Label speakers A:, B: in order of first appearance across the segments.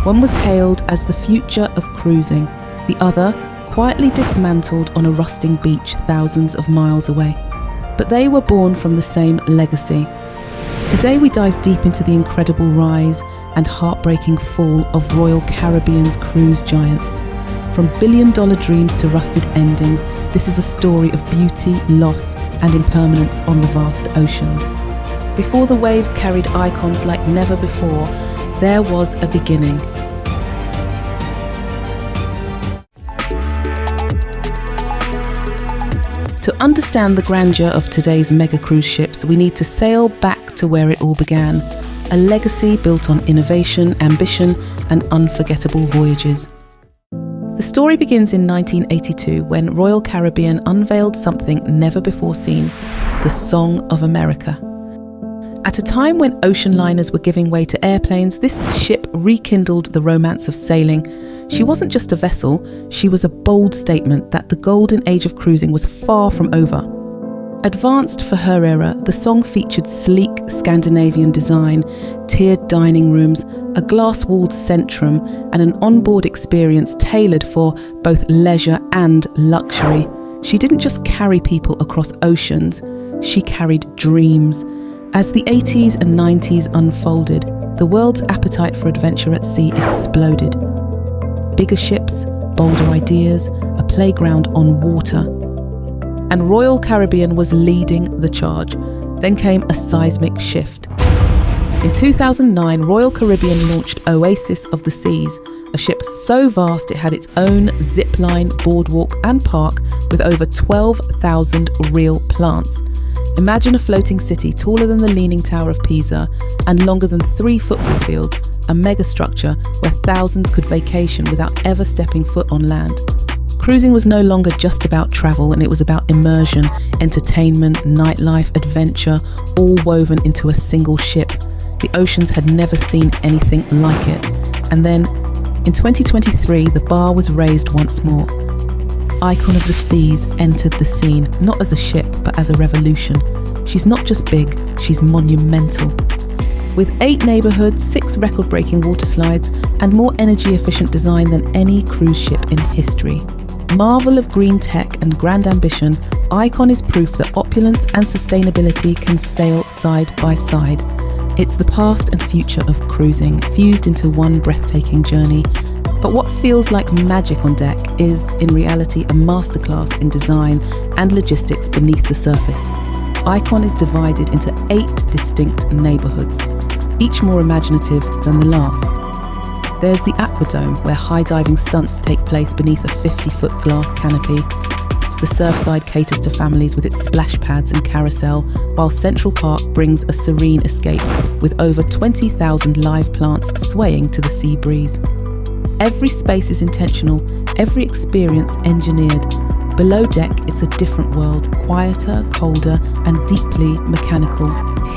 A: One was hailed as the future of cruising, the other quietly dismantled on a rusting beach thousands of miles away. But they were born from the same legacy. Today we dive deep into the incredible rise and heartbreaking fall of Royal Caribbean's cruise giants. From billion-dollar dreams to rusted endings, this is a story of beauty, loss, and impermanence on the vast oceans. Before the waves carried icons like never before, there was a beginning. To understand the grandeur of today's mega cruise ships, we need to sail back to where it all began, a legacy built on innovation, ambition, and unforgettable voyages. The story begins in 1982 when Royal Caribbean unveiled something never before seen, the Song of America. At a time when ocean liners were giving way to airplanes, this ship rekindled the romance of sailing. She wasn't just a vessel, she was a bold statement that the golden age of cruising was far from over. Advanced for her era, the Song featured sleek Scandinavian design, tiered dining rooms, a glass-walled centrum, and an onboard experience tailored for both leisure and luxury. She didn't just carry people across oceans, she carried dreams. As the 80s and 90s unfolded, the world's appetite for adventure at sea exploded. Bigger ships, bolder ideas, a playground on water. And Royal Caribbean was leading the charge. Then came a seismic shift. In 2009, Royal Caribbean launched Oasis of the Seas, a ship so vast it had its own zipline, boardwalk and park with over 12,000 real plants. Imagine a floating city taller than the Leaning Tower of Pisa and longer than 3 football fields, a megastructure where thousands could vacation without ever stepping foot on land. Cruising was no longer just about travel, and it was about immersion, entertainment, nightlife, adventure, all woven into a single ship. The oceans had never seen anything like it. And then, in 2023, the bar was raised once more. Icon of the Seas entered the scene, not as a ship, but as a revolution. She's not just big, she's monumental. With 8 neighbourhoods, 6 record-breaking water slides, and more energy-efficient design than any cruise ship in history. Marvel of green tech and grand ambition, Icon is proof that opulence and sustainability can sail side by side. It's the past and future of cruising, fused into one breathtaking journey. But what feels like magic on deck is, in reality, a masterclass in design and logistics beneath the surface. Icon is divided into 8 distinct neighbourhoods, each more imaginative than the last. There's the Aquadome, where high-diving stunts take place beneath a 50-foot glass canopy. The Surfside caters to families with its splash pads and carousel, while Central Park brings a serene escape with over 20,000 live plants swaying to the sea breeze. Every space is intentional, every experience engineered. Below deck, it's a different world, quieter, colder, and deeply mechanical.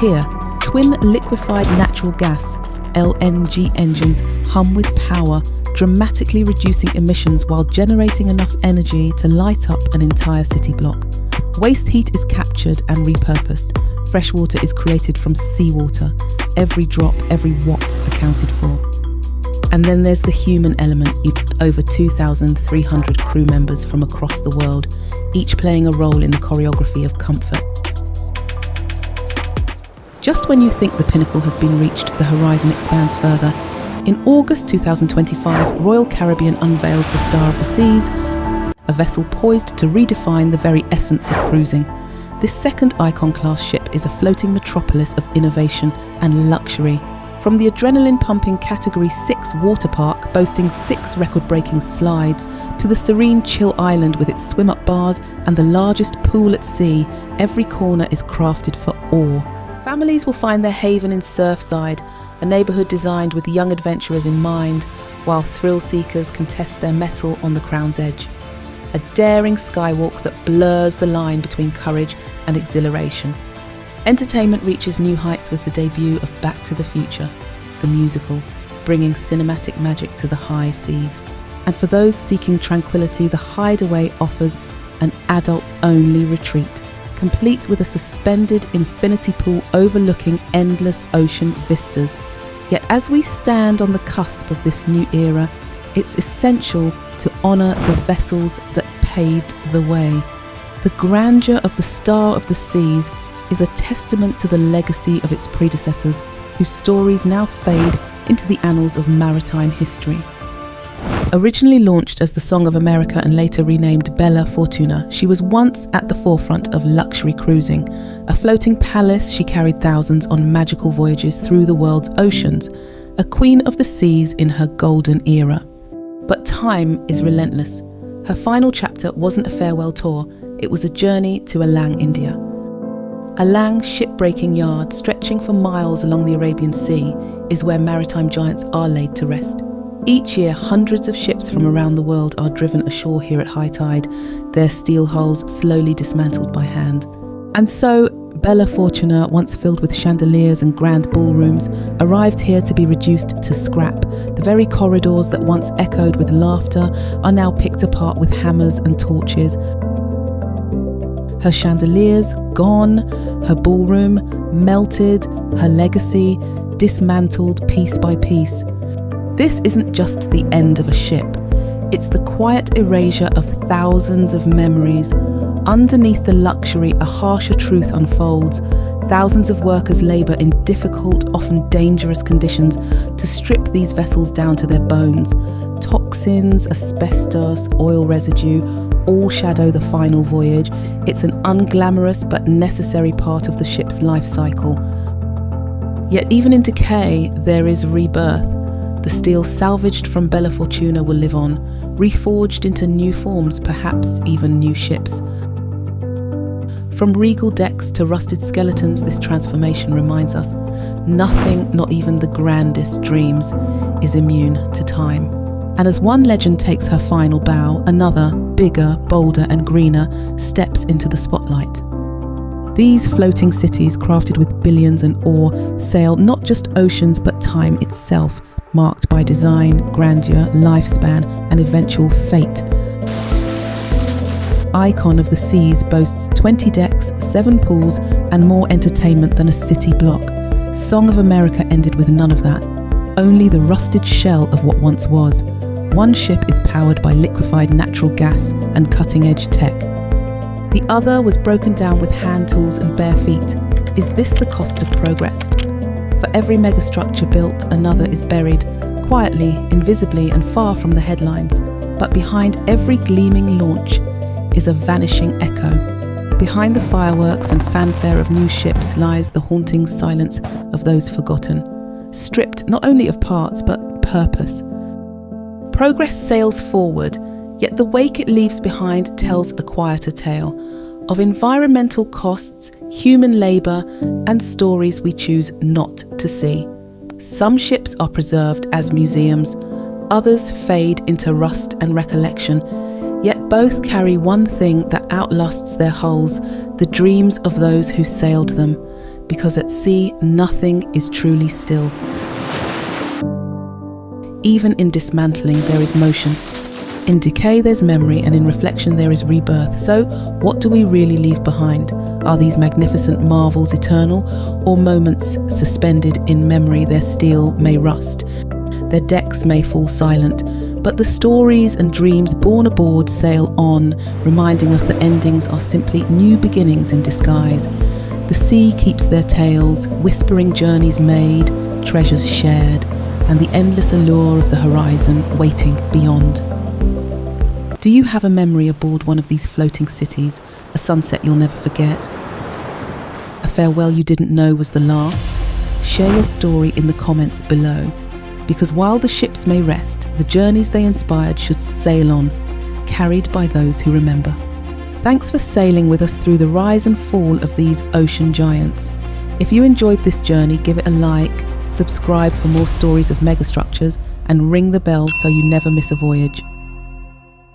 A: Here, twin liquefied natural gas, LNG engines hum with power, dramatically reducing emissions while generating enough energy to light up an entire city block. Waste heat is captured and repurposed. Fresh water is created from seawater. Every drop, every watt accounted for. And then there's the human element. You've over 2,300 crew members from across the world, each playing a role in the choreography of comfort. Just when you think the pinnacle has been reached, the horizon expands further. In August 2025, Royal Caribbean unveils the Star of the Seas, a vessel poised to redefine the very essence of cruising. This second Icon-class ship is a floating metropolis of innovation and luxury. From the adrenaline-pumping Category 6 water park, boasting 6 record-breaking slides, to the serene Chill Island with its swim-up bars and the largest pool at sea, every corner is crafted for awe. Families will find their haven in Surfside, a neighbourhood designed with young adventurers in mind, while thrill-seekers can test their mettle on the Crown's Edge. A daring skywalk that blurs the line between courage and exhilaration. Entertainment reaches new heights with the debut of Back to the Future, the musical, bringing cinematic magic to the high seas. And for those seeking tranquility, the Hideaway offers an adults-only retreat, complete with a suspended infinity pool overlooking endless ocean vistas. Yet as we stand on the cusp of this new era, it's essential to honour the vessels that paved the way. The grandeur of the Star of the Seas is a testament to the legacy of its predecessors, whose stories now fade into the annals of maritime history. Originally launched as the Song of America and later renamed Bella Fortuna, she was once at the forefront of luxury cruising. A floating palace, she carried thousands on magical voyages through the world's oceans, a queen of the seas in her golden era. But time is relentless. Her final chapter wasn't a farewell tour, it was a journey to Alang, India. Alang shipbreaking yard, stretching for miles along the Arabian Sea, is where maritime giants are laid to rest. Each year, hundreds of ships from around the world are driven ashore here at high tide, their steel hulls slowly dismantled by hand. And so, Bella Fortuna, once filled with chandeliers and grand ballrooms, arrived here to be reduced to scrap. The very corridors that once echoed with laughter are now picked apart with hammers and torches. Her chandeliers gone, her ballroom melted, her legacy dismantled piece by piece. This isn't just the end of a ship, it's the quiet erasure of thousands of memories. Underneath the luxury, a harsher truth unfolds. Thousands of workers labour in difficult, often dangerous conditions to strip these vessels down to their bones. Toxins, asbestos, oil residue, all shadow the final voyage. It's an unglamorous but necessary part of the ship's life cycle. Yet even in decay, there is rebirth. The steel salvaged from Bella Fortuna will live on, reforged into new forms, perhaps even new ships. From regal decks to rusted skeletons, this transformation reminds us nothing, not even the grandest dreams, is immune to time. And as one legend takes her final bow, another, bigger, bolder and greener, steps into the spotlight. These floating cities, crafted with billions and ore, sail not just oceans but time itself, marked by design, grandeur, lifespan and eventual fate. Icon of the Seas boasts 20 decks, 7 pools and more entertainment than a city block. Song of America ended with none of that, only the rusted shell of what once was. One ship is powered by liquefied natural gas and cutting-edge tech. The other was broken down with hand tools and bare feet. Is this the cost of progress? For every megastructure built, another is buried, quietly, invisibly and far from the headlines. But behind every gleaming launch is a vanishing echo. Behind the fireworks and fanfare of new ships lies the haunting silence of those forgotten, stripped not only of parts but purpose. Progress sails forward, yet the wake it leaves behind tells a quieter tale of environmental costs, human labour, and stories we choose not to see. Some ships are preserved as museums, others fade into rust and recollection, yet both carry one thing that outlasts their hulls, the dreams of those who sailed them, because at sea nothing is truly still. Even in dismantling there is motion. In decay there's memory, and in reflection there is rebirth. So what do we really leave behind? Are these magnificent marvels eternal, or moments suspended in memory? Their steel may rust, their decks may fall silent, but the stories and dreams born aboard sail on, reminding us that endings are simply new beginnings in disguise. The sea keeps their tales, whispering journeys made, treasures shared, and the endless allure of the horizon waiting beyond. Do you have a memory aboard one of these floating cities, a sunset you'll never forget? A farewell you didn't know was the last? Share your story in the comments below, because while the ships may rest, the journeys they inspired should sail on, carried by those who remember. Thanks for sailing with us through the rise and fall of these ocean giants. If you enjoyed this journey, give it a like, subscribe for more stories of megastructures, and ring the bell so you never miss a voyage.